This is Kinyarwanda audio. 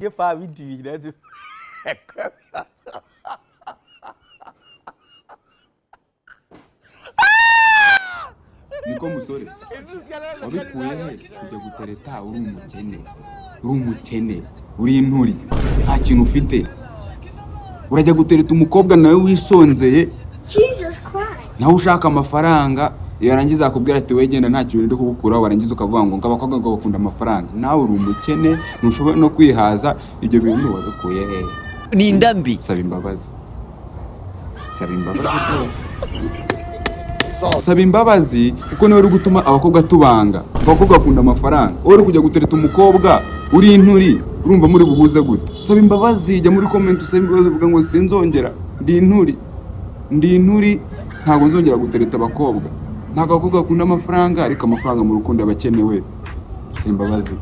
Ye fa video na tu. Niko musore. Wabikuye he kujya gutereta uri umukene. Uri inturi. Nta kintu ufite. Urajya gutereta umukobwa nawe wisonzeye. Jesus Christ. Nawe ushaka amafaranga yarangiza akubwira ati wegenda nta kintu ndi kubukura warangiza ukavuga ngo abakobwa ngo bakunda amafaranga. Nawe uri umukene ntushobora no kwihaza ibyo bintu wabikuye he. Ni indambi. Saba imbabazi. Saba imbabazi kuko niwe uri gutuma abakobwa tubanga. Abakobwa bakunda amafaranga. Uri kujya gutereta umukobwa uri inturi urumva muri buhuze gute. Saba imbabazi jya muri comment usaba imbabazi uvuga ngo sinzongera ndi inturi ntago nzongera gutereta abakobwa. Ntago abakobwa bakunda amafaranga ariko amafaranga mu rukundo abakenewe. Saba imbabazi.